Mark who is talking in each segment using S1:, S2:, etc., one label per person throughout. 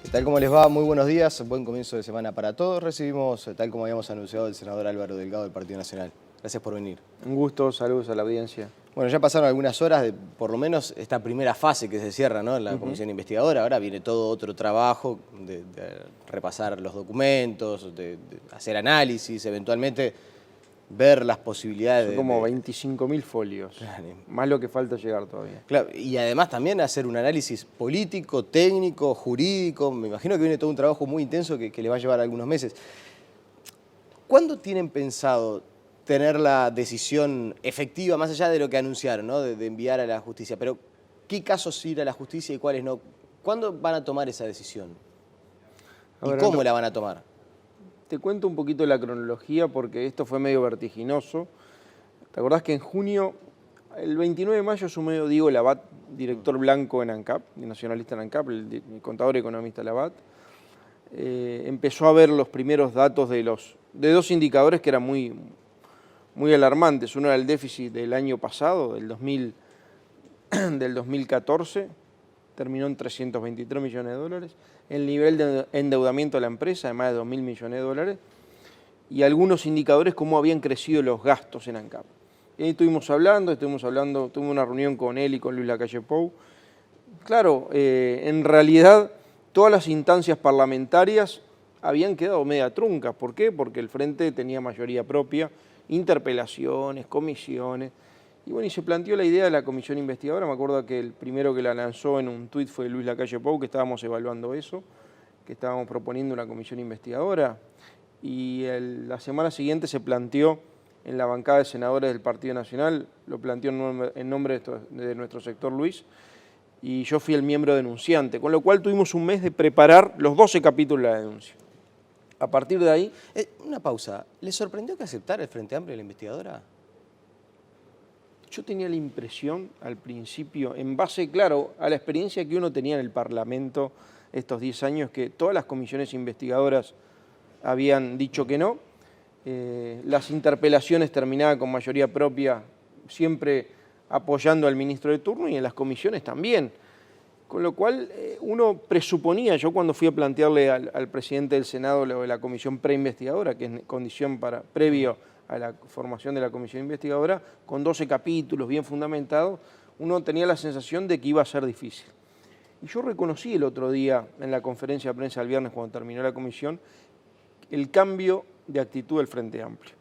S1: ¿Qué tal? ¿Cómo les va? Muy buenos días, buen comienzo de semana para todos. Recibimos, tal como habíamos anunciado, al senador Álvaro Delgado del Partido Nacional. Gracias por venir.
S2: Un gusto, saludos a la audiencia.
S1: Bueno, ya pasaron algunas horas de, por lo menos, esta primera fase que se cierra, ¿no?, en la comisión investigadora. Ahora viene todo otro trabajo de repasar los documentos, de hacer análisis, eventualmente ver las posibilidades.
S2: Son como 25.000 folios,
S1: Claro.
S2: más lo que falta llegar todavía.
S1: Claro, y además también hacer un análisis político, técnico, jurídico. Me imagino que viene todo un trabajo muy intenso que le va a llevar algunos meses. ¿Cuándo tienen pensado tener la decisión efectiva, más allá de lo que anunciaron, ¿no?, de enviar a la justicia? Pero, ¿qué casos ir a la justicia y cuáles no? ¿Cuándo van a tomar esa decisión? ¿Y cómo la van a tomar?
S2: Te cuento un poquito la cronología porque esto fue medio vertiginoso. ¿Te acordás que en junio, el 29 de mayo, asumió Diego Labat, director blanco en ANCAP, nacionalista en ANCAP, el contador economista Labat? Empezó a ver los primeros datos de dos indicadores que eran muy alarmantes. Uno era el déficit del año pasado, del 2014, terminó en 323 millones de dólares, el nivel de endeudamiento de la empresa de más de 2.000 millones de dólares, y algunos indicadores cómo habían crecido los gastos en ANCAP. Y ahí estuvimos hablando, tuve una reunión con él y con Luis Lacalle Pou. Claro, en realidad todas las instancias parlamentarias habían quedado media truncas. ¿Por qué? Porque el Frente tenía mayoría propia, interpelaciones, comisiones. Y bueno, y se planteó la idea de la comisión investigadora. Me acuerdo que el primero que la lanzó en un tuit fue Luis Lacalle Pou, que estábamos evaluando eso, que estábamos proponiendo una comisión investigadora. Y la semana siguiente se planteó en la bancada de senadores del Partido Nacional, lo planteó en nombre de nuestro sector Luis, y yo fui el miembro denunciante, con lo cual tuvimos un mes de preparar los 12 capítulos de la denuncia. A partir de ahí...
S1: Una pausa. ¿Les sorprendió que aceptara el Frente Amplio la investigadora?
S2: Yo tenía la impresión al principio, en base, claro, a la experiencia que uno tenía en el Parlamento estos 10 años, que todas las comisiones investigadoras habían dicho que no. Las interpelaciones terminaban con mayoría propia, siempre apoyando al ministro de turno, y en las comisiones también. Con lo cual uno presuponía, yo cuando fui a plantearle al presidente del Senado lo de la comisión preinvestigadora, que es condición previo a la formación de la comisión investigadora, con 12 capítulos bien fundamentados, uno tenía la sensación de que iba a ser difícil. Y yo reconocí el otro día en la conferencia de prensa del viernes, cuando terminó la comisión, el cambio de actitud del Frente Amplio.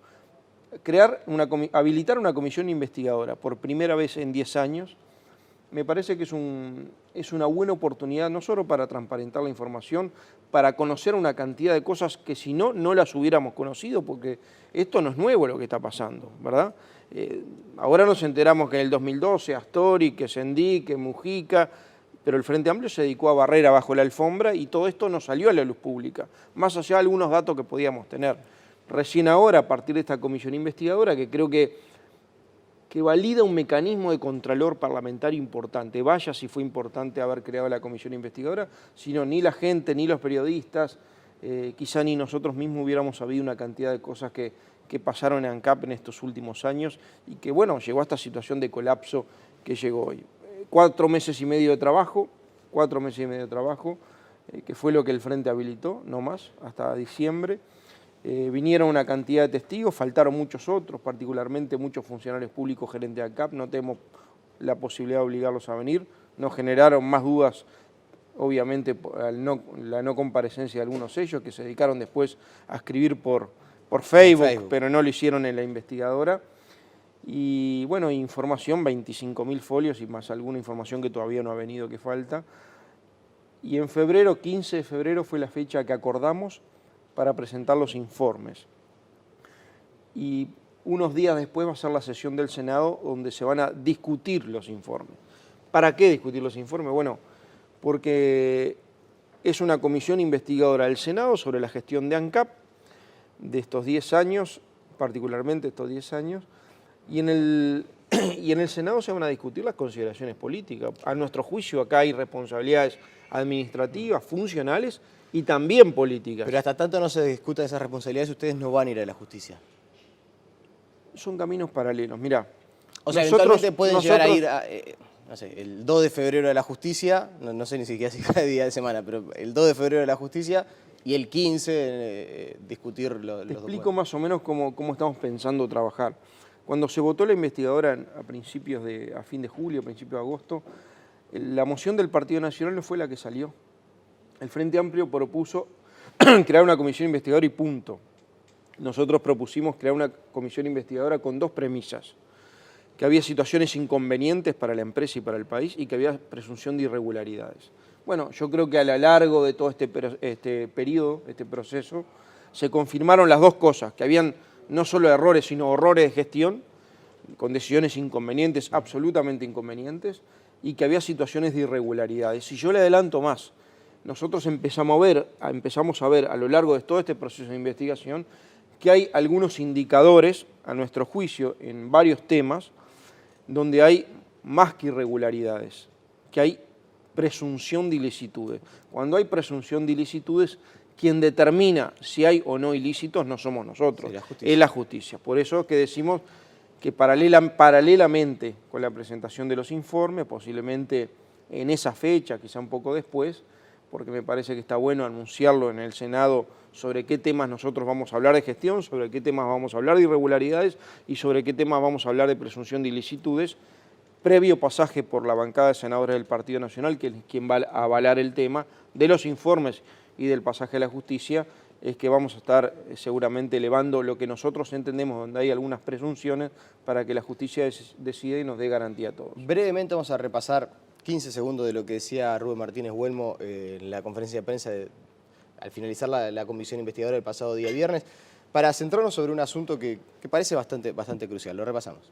S2: Habilitar una comisión investigadora por primera vez en 10 años, me parece que es una buena oportunidad, no solo para transparentar la información, para conocer una cantidad de cosas que si no, no las hubiéramos conocido, porque esto no es nuevo lo que está pasando, ¿verdad? Ahora nos enteramos que en el 2012 Astori, que Sendí, que Mujica, pero el Frente Amplio se dedicó a barrer abajo la alfombra y todo esto no salió a la luz pública, más allá de algunos datos que podíamos tener. Recién ahora, a partir de esta comisión investigadora, que creo que valida un mecanismo de contralor parlamentario importante. Vaya si fue importante haber creado la comisión investigadora, sino ni la gente, ni los periodistas, quizá ni nosotros mismos hubiéramos sabido una cantidad de cosas que pasaron en ANCAP en estos últimos años y que, bueno, llegó a esta situación de colapso que llegó hoy. 4 meses y medio de trabajo, que fue lo que el Frente habilitó, no más, hasta diciembre. Vinieron una cantidad de testigos, faltaron muchos otros, particularmente muchos funcionarios públicos gerentes de ANCAP, no tenemos la posibilidad de obligarlos a venir, nos generaron más dudas, obviamente, la no comparecencia de algunos de ellos, que se dedicaron después a escribir por Facebook, pero no lo hicieron en la investigadora. Y bueno, información, 25.000 folios y más alguna información que todavía no ha venido, que falta. Y en febrero, 15 de febrero, fue la fecha que acordamos para presentar los informes. Y unos días después va a ser la sesión del Senado donde se van a discutir los informes. ¿Para qué discutir los informes? Bueno, porque es una comisión investigadora del Senado sobre la gestión de ANCAP de estos 10 años, particularmente estos 10 años, y en el Senado se van a discutir las consideraciones políticas. A nuestro juicio acá hay responsabilidades administrativas, funcionales y también políticas.
S1: Pero hasta tanto no se discutan esas responsabilidades, ustedes no van a ir a la justicia.
S2: Son caminos paralelos, mirá.
S1: O sea, eventualmente pueden llegar a ir no sé, el 2 de febrero de la justicia, no sé ni siquiera si cada día de semana, pero el 2 de febrero de la justicia y el 15 discutir los
S2: Te explico
S1: documentos.
S2: más o menos cómo estamos pensando trabajar. Cuando se votó la investigadora a fin de julio, principios de agosto, la moción del Partido Nacional no fue la que salió. El Frente Amplio propuso crear una comisión investigadora y punto. Nosotros propusimos crear una comisión investigadora con dos premisas: que había situaciones inconvenientes para la empresa y para el país y que había presunción de irregularidades. Bueno, yo creo que a lo largo de todo este periodo, este proceso, se confirmaron las dos cosas, que habían no solo errores, sino horrores de gestión, con decisiones inconvenientes, absolutamente inconvenientes, y que había situaciones de irregularidades. Y yo le adelanto más, nosotros empezamos a ver a lo largo de todo este proceso de investigación que hay algunos indicadores, a nuestro juicio, en varios temas, donde hay más que irregularidades, que hay presunción de ilicitudes. Cuando hay presunción de ilicitudes, quien determina si hay o no ilícitos no somos nosotros,
S1: sí,
S2: es la justicia. Por eso es que decimos que paralelamente con la presentación de los informes, posiblemente en esa fecha, quizá un poco después, porque me parece que está bueno anunciarlo en el Senado sobre qué temas nosotros vamos a hablar de gestión, sobre qué temas vamos a hablar de irregularidades y sobre qué temas vamos a hablar de presunción de ilicitudes, previo pasaje por la bancada de senadores del Partido Nacional, que es quien va a avalar el tema, de los informes y del pasaje a la justicia, es que vamos a estar seguramente elevando lo que nosotros entendemos donde hay algunas presunciones para que la justicia decida y nos dé garantía a todos.
S1: Brevemente vamos a repasar 15 segundos de lo que decía Rubén Martínez Huelmo en la conferencia de prensa al finalizar la comisión investigadora el pasado día viernes, para centrarnos sobre un asunto que parece bastante crucial. Lo repasamos.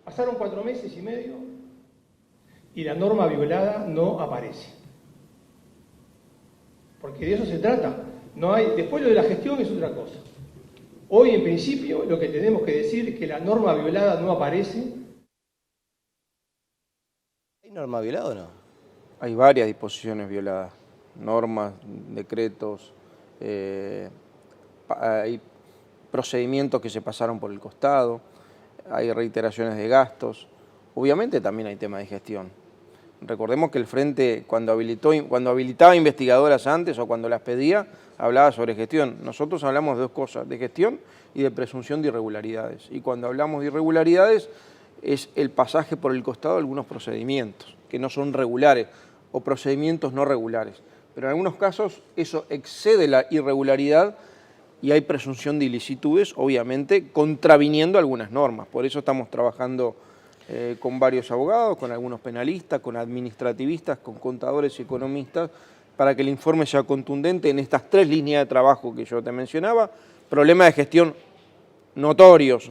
S3: Pasaron 4 meses y medio y la norma violada no aparece. Porque de eso se trata. Después lo de la gestión es otra cosa. Hoy, en principio, lo que tenemos que decir es que la norma violada no aparece.
S1: ¿Hay norma violada o no?
S2: Hay varias disposiciones violadas, normas, decretos, hay procedimientos que se pasaron por el costado, hay reiteraciones de gastos. Obviamente también hay tema de gestión. Recordemos que el Frente, cuando habilitaba investigadoras antes o cuando las pedía, hablaba sobre gestión. Nosotros hablamos de dos cosas, de gestión y de presunción de irregularidades. Y cuando hablamos de irregularidades es el pasaje por el costado de algunos procedimientos que no son regulares o procedimientos no regulares. Pero en algunos casos eso excede la irregularidad y hay presunción de ilicitudes, obviamente, contraviniendo algunas normas. Por eso estamos trabajando con varios abogados, con algunos penalistas, con administrativistas, con contadores y economistas, para que el informe sea contundente en estas 3 líneas de trabajo que yo te mencionaba. Problemas de gestión notorios.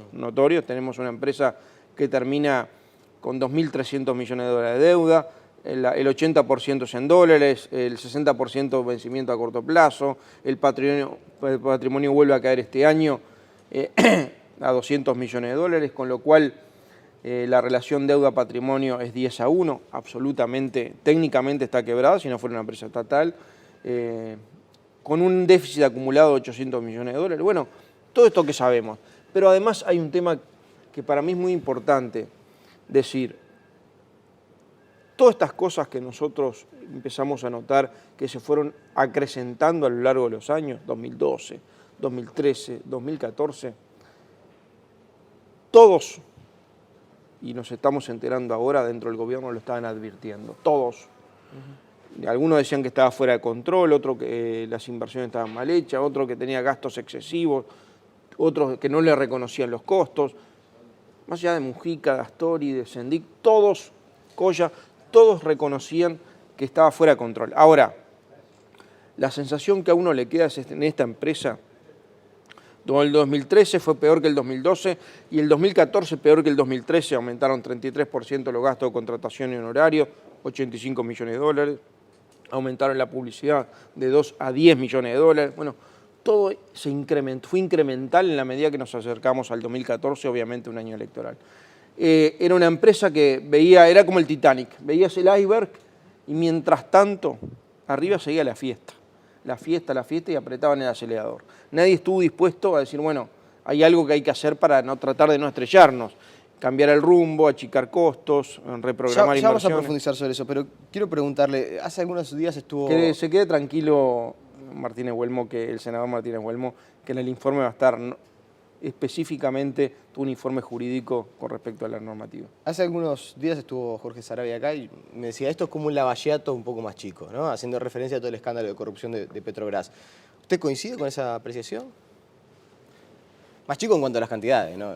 S2: Tenemos una empresa que termina con 2.300 millones de dólares de deuda, el 80% es en dólares, el 60% vencimiento a corto plazo, el patrimonio vuelve a caer este año a 200 millones de dólares, con lo cual la relación deuda-patrimonio es 10-1, absolutamente, técnicamente está quebrada, si no fuera una empresa estatal, con un déficit acumulado de 800 millones de dólares. Bueno, todo esto que sabemos. Pero además hay un tema que para mí es muy importante decir. Todas estas cosas que nosotros empezamos a notar que se fueron acrecentando a lo largo de los años, 2012, 2013, 2014, todos, y nos estamos enterando ahora dentro del gobierno, lo estaban advirtiendo, todos. Algunos decían que estaba fuera de control, otros que las inversiones estaban mal hechas, otros que tenía gastos excesivos, otros que no le reconocían los costos. Más allá de Mujica, de Astori, de Sendic, todos, Coya, todos reconocían que estaba fuera de control. Ahora, la sensación que a uno le queda es en esta empresa, el 2013 fue peor que el 2012 y el 2014 peor que el 2013, aumentaron 33% los gastos de contratación y honorario, 85 millones de dólares, aumentaron la publicidad de 2 a 10 millones de dólares, bueno, todo se incrementó, fue incremental en la medida que nos acercamos al 2014, obviamente un año electoral. Era una empresa que era como el Titanic, veías el iceberg y mientras tanto arriba seguía la fiesta y apretaban el acelerador. Nadie estuvo dispuesto a decir, bueno, hay algo que hay que hacer para tratar de no estrellarnos. cambiar el rumbo, achicar costos, reprogramar
S1: Ya vamos a
S2: inversiones.
S1: profundizar sobre eso, pero quiero preguntarle, hace algunos días estuvo...
S2: Que se quede tranquilo Martínez Huelmo, que el senador Martínez Huelmo, que en el informe va a estar específicamente un informe jurídico con respecto a la normativa.
S1: Hace algunos días estuvo Jorge Saravia acá y me decía, esto es como un Lavallato un poco más chico, ¿no? Haciendo referencia a todo el escándalo de corrupción de Petrobras. ¿Usted coincide con esa apreciación? Más chico en cuanto a las cantidades, ¿no?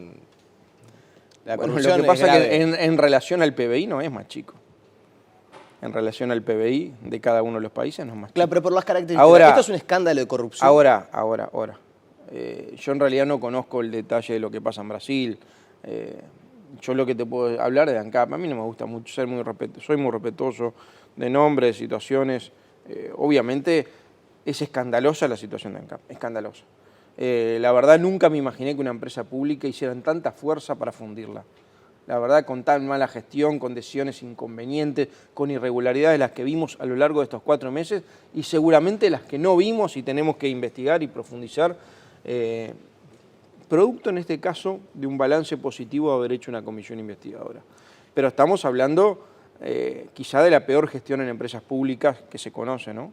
S1: La
S2: Bueno,
S1: corrupción
S2: lo que pasa es que
S1: grave.
S2: en relación al PBI no es más chico. En relación al PBI de cada uno de los países no es más chico.
S1: Claro, pero por las características.
S2: Ahora,
S1: ¿Esto es un escándalo de corrupción?
S2: Ahora. Yo en realidad no conozco el detalle de lo que pasa en Brasil. Yo lo que te puedo hablar de ANCAP, a mí no me gusta mucho, soy muy respetuoso de nombres, de situaciones. Obviamente es escandalosa la situación de ANCAP, escandalosa. La verdad nunca me imaginé que una empresa pública hicieran tanta fuerza para fundirla. La verdad, con tan mala gestión, con decisiones inconvenientes, con irregularidades las que vimos a lo largo de estos 4 meses y seguramente las que no vimos y tenemos que investigar y profundizar. Producto en este caso de un balance positivo de haber hecho una comisión investigadora. Pero estamos hablando quizá de la peor gestión en empresas públicas que se conoce, ¿no?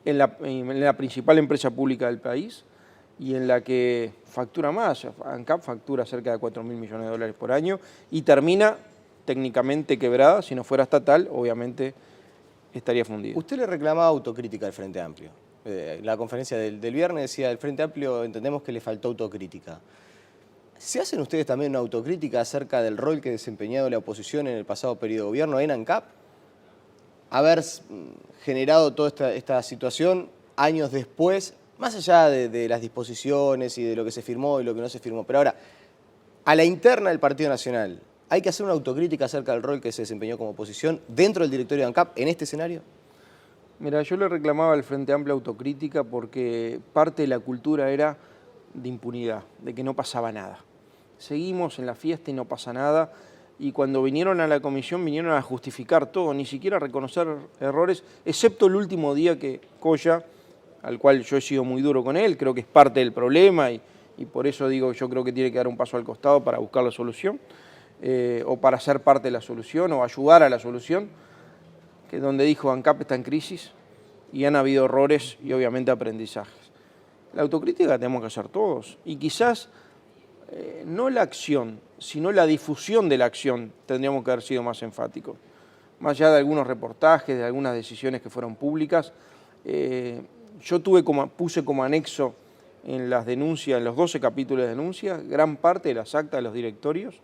S2: En la principal empresa pública del país y en la que factura más. ANCAP factura cerca de 4.000 millones de dólares por año y termina técnicamente quebrada. Si no fuera estatal, obviamente estaría fundida.
S1: Usted le reclamaba autocrítica al Frente Amplio. La conferencia del viernes decía, el Frente Amplio entendemos que le faltó autocrítica. ¿Se hacen ustedes también una autocrítica acerca del rol que ha desempeñado la oposición en el pasado periodo de gobierno en ANCAP? Haber generado toda esta situación años después, más allá de las disposiciones y de lo que se firmó y lo que no se firmó. Pero ahora, a la interna del Partido Nacional, ¿hay que hacer una autocrítica acerca del rol que se desempeñó como oposición dentro del directorio de ANCAP en este escenario?
S2: Mira, yo le reclamaba al Frente Amplio autocrítica porque parte de la cultura era de impunidad, de que no pasaba nada. Seguimos en la fiesta y no pasa nada. Y cuando vinieron a la comisión vinieron a justificar todo, ni siquiera a reconocer errores, excepto el último día que Coya, al cual yo he sido muy duro con él, creo que es parte del problema y por eso digo yo creo que tiene que dar un paso al costado para buscar la solución, o para ser parte de la solución o ayudar a la solución, que donde dijo ANCAP está en crisis y han habido errores y obviamente aprendizajes. La autocrítica la tenemos que hacer todos y quizás no la acción, sino la difusión de la acción tendríamos que haber sido más enfáticos. Más allá de algunos reportajes, de algunas decisiones que fueron públicas, yo puse como anexo en las denuncias, en los 12 capítulos de denuncias, gran parte de las actas de los directorios,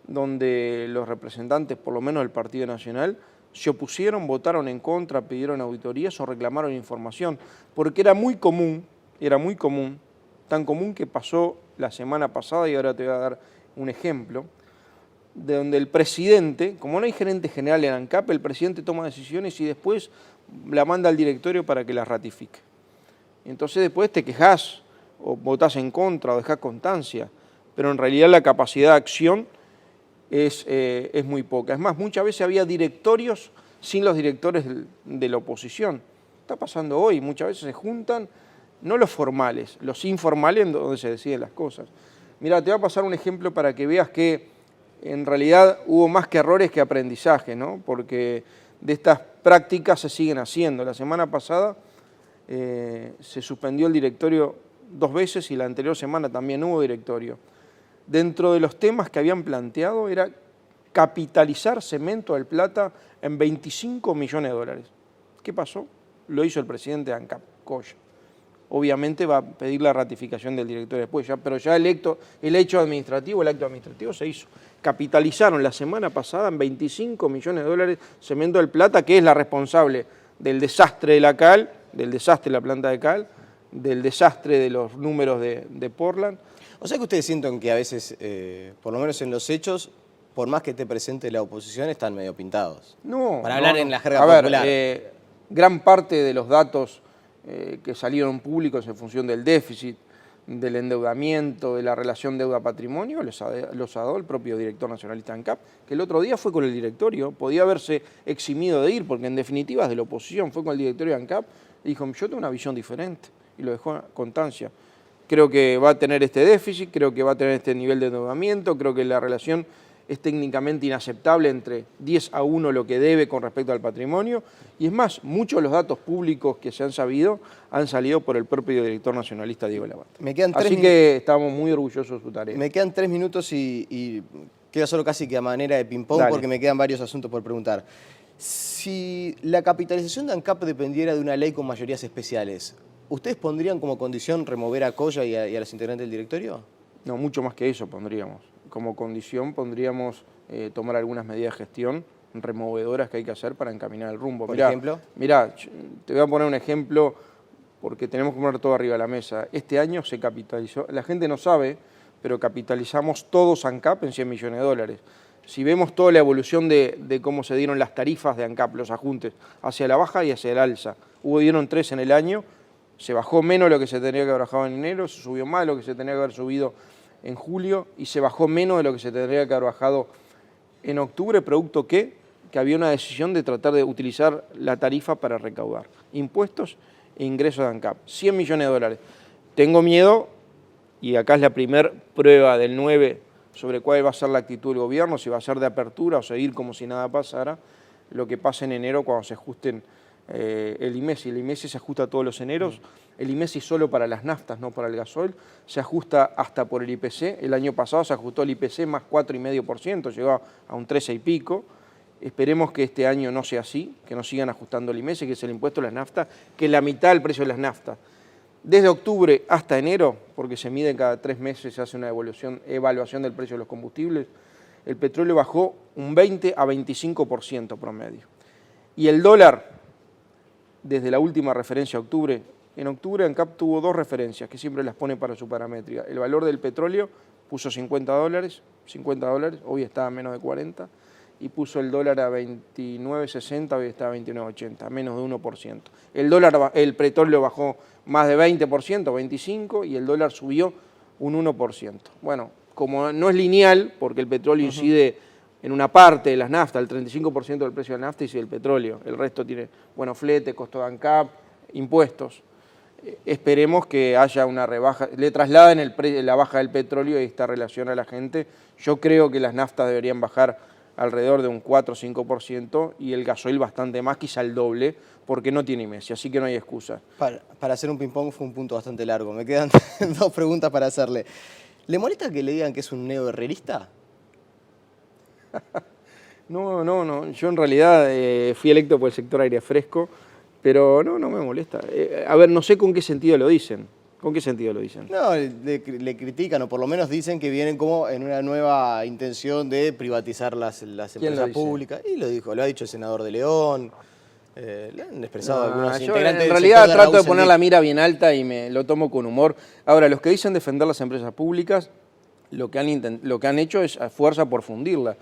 S2: donde los representantes, por lo menos del Partido Nacional, se opusieron, votaron en contra, pidieron auditorías o reclamaron información, porque era muy común, tan común que pasó la semana pasada y ahora te voy a dar un ejemplo, de donde el presidente, como no hay gerente general en ANCAP, el presidente toma decisiones y después la manda al directorio para que las ratifique. Entonces después te quejás o votás en contra o dejás constancia, pero en realidad la capacidad de acción es muy poca. Es más, muchas veces había directorios sin los directores de la oposición. Está pasando hoy, muchas veces se juntan, no los formales, los informales en donde se deciden las cosas. Mira, te voy a pasar un ejemplo para que veas que en realidad hubo más que errores que aprendizaje, ¿no? Porque de estas prácticas se siguen haciendo. La semana pasada se suspendió el directorio 2 veces y la anterior semana también hubo directorio. Dentro de los temas que habían planteado era capitalizar Cemento del Plata en 25 millones de dólares. ¿Qué pasó? Lo hizo el presidente de ANCAP, Coya. Obviamente va a pedir la ratificación del directorio después, pero ya el acto administrativo se hizo. Capitalizaron la semana pasada en 25 millones de dólares Cemento del Plata, que es la responsable del desastre de la cal, del desastre de la planta de cal, del desastre de los números de Portland.
S1: O sea que ustedes sienten que a veces, por lo menos en los hechos, por más que esté presente la oposición, están medio pintados.
S2: No.
S1: Para hablar en la jerga
S2: popular.
S1: popular.
S2: Gran parte de los datos que salieron públicos en función del déficit, del endeudamiento, de la relación deuda-patrimonio, los ha dado el propio director nacionalista de ANCAP, que el otro día fue con el directorio, podía haberse eximido de ir, porque en definitiva es de la oposición, fue con el directorio de ANCAP y dijo, yo tengo una visión diferente, y lo dejó a constancia. Creo que va a tener este déficit, creo que va a tener este nivel de endeudamiento, creo que la relación es técnicamente inaceptable, entre 10-1 lo que debe con respecto al patrimonio. Y es más, muchos de los datos públicos que se han sabido han salido por el propio director nacionalista Diego Labat. Así que estamos muy orgullosos de su tarea.
S1: Me quedan 3 minutos y queda solo casi que a manera de ping-pong porque me quedan varios asuntos por preguntar. Si la capitalización de ANCAP dependiera de una ley con mayorías especiales, ¿ustedes pondrían como condición remover a Coya y a los integrantes del directorio?
S2: No, mucho más que eso pondríamos. Como condición pondríamos tomar algunas medidas de gestión removedoras que hay que hacer para encaminar el rumbo.
S1: ¿Por ejemplo?
S2: Mirá, te voy a poner un ejemplo porque tenemos que poner todo arriba de la mesa. Este año se capitalizó, la gente no sabe, pero capitalizamos todos ANCAP en 100 millones de dólares. Si vemos toda la evolución de cómo se dieron las tarifas de ANCAP, los ajustes, hacia la baja y hacia el alza. Dieron 3 en el año, se bajó menos de lo que se tendría que haber bajado en enero, se subió más de lo que se tendría que haber subido en julio y se bajó menos de lo que se tendría que haber bajado en octubre, producto que había una decisión de tratar de utilizar la tarifa para recaudar impuestos e ingresos de ANCAP. 100 millones de dólares. Tengo miedo, y acá es la primera prueba del 9 sobre cuál va a ser la actitud del gobierno, si va a ser de apertura o seguir como si nada pasara, lo que pasa en enero cuando se ajusten el IMESI. El IMESI se ajusta todos los eneros, el IMESI solo para las naftas, no para el gasoil, se ajusta hasta por el IPC. El año pasado se ajustó el IPC más 4,5%, llegó a un 13 y pico. Esperemos que este año no sea así, que no sigan ajustando el IMESI, que es el impuesto a las naftas, que es la mitad del precio de las naftas. Desde octubre hasta enero, porque se mide cada 3 meses, se hace una evaluación del precio de los combustibles, el petróleo bajó un 20 a 25% promedio. Y el dólar, desde la última referencia a octubre, en octubre ANCAP tuvo 2 referencias, que siempre las pone para su paramétrica. El valor del petróleo puso $50, hoy está a menos de 40, y puso el dólar a 29.60, hoy está a 29.80, menos de 1%. El petróleo bajó más de 20%, 25%, y el dólar subió un 1%. Bueno, como no es lineal, porque el petróleo incide en una parte de las naftas, el 35% del precio de la nafta incide el petróleo, el resto tiene, bueno, flete, costo de ANCAP, impuestos. Esperemos que haya una rebaja, le trasladen la baja del petróleo y esta relación a la gente. Yo creo que las naftas deberían bajar alrededor de un 4 o 5% y el gasoil bastante más, quizá el doble, porque no tiene IMESI, así que no hay excusa.
S1: Para hacer un ping-pong fue un punto bastante largo. Me quedan 2 preguntas para hacerle. ¿Le molesta que le digan que es un neoherrerista?
S2: No. Yo en realidad fui electo por el sector aire fresco, pero no me molesta. A ver, no sé con qué sentido lo dicen. ¿Con qué sentido lo dicen?
S1: No, le critican, o por lo menos dicen que vienen como en una nueva intención de privatizar las empresas públicas. Y lo ha dicho el senador de León, le han expresado algunos integrantes
S2: en
S1: del
S2: realidad
S1: sector de
S2: trato de
S1: Raúl
S2: poner
S1: Sendic.
S2: la mira bien alta y me lo tomo con humor. Ahora, los que dicen defender las empresas públicas, lo que han hecho es fuerza por fundirlas.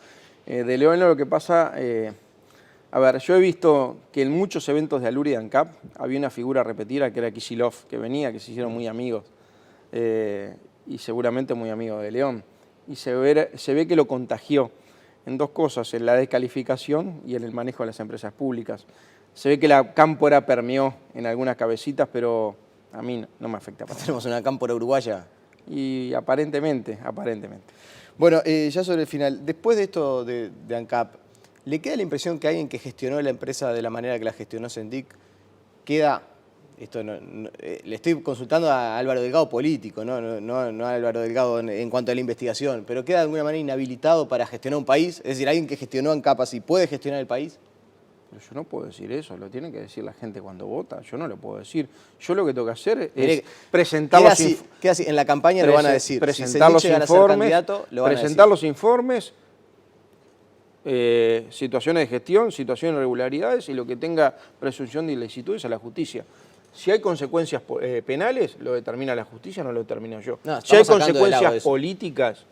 S2: De León lo que pasa... A ver, yo he visto que en muchos eventos de Alur y de ANCAP había una figura repetida que era Kicillof, que venía, que se hicieron muy amigos, y seguramente muy amigo de León. Y se ve que lo contagió en 2 cosas, en la descalificación y en el manejo de las empresas públicas. Se ve que la cámpora permeó en algunas cabecitas, pero a mí no me afecta.
S1: Tenemos una cámpora uruguaya.
S2: Y aparentemente.
S1: Bueno, ya sobre el final, después de esto de ANCAP, ¿le queda la impresión que alguien que gestionó la empresa de la manera que la gestionó Sendic queda, le estoy consultando a Álvaro Delgado político, no a Álvaro Delgado en cuanto a la investigación, pero queda de alguna manera inhabilitado para gestionar un país? Es decir, alguien que gestionó ANCAP así, ¿puede gestionar el país?
S2: Pero yo no puedo decir eso, lo tiene que decir la gente cuando vota, yo no lo puedo decir. Yo lo que tengo que hacer es presentar los informes.
S1: Queda así, en la campaña lo van a decir.
S2: Presentar los informes, situaciones de gestión, situaciones de irregularidades y lo que tenga presunción de ilicitudes a la justicia. Si hay consecuencias penales, lo determina la justicia, no lo determino yo. Si hay consecuencias políticas,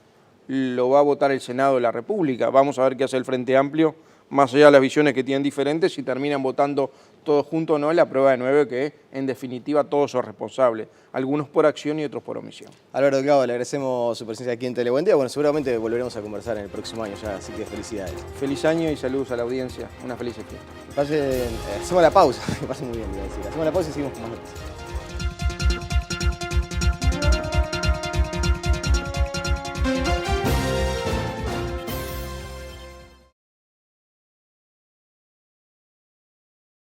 S2: lo va a votar el Senado de la República. Vamos a ver qué hace el Frente Amplio, más allá de las visiones que tienen diferentes, si terminan votando todos juntos o no, la prueba de 9, que en definitiva todos son responsables, algunos por acción y otros por omisión.
S1: Álvaro Delgado, le agradecemos su presencia aquí en Tele Buen Día. Bueno, seguramente volveremos a conversar en el próximo año ya, así que felicidades.
S2: Feliz año y saludos a la audiencia, una feliz fiesta.
S1: Hacemos la pausa, que pase muy bien, hacemos la pausa y seguimos con más noticias.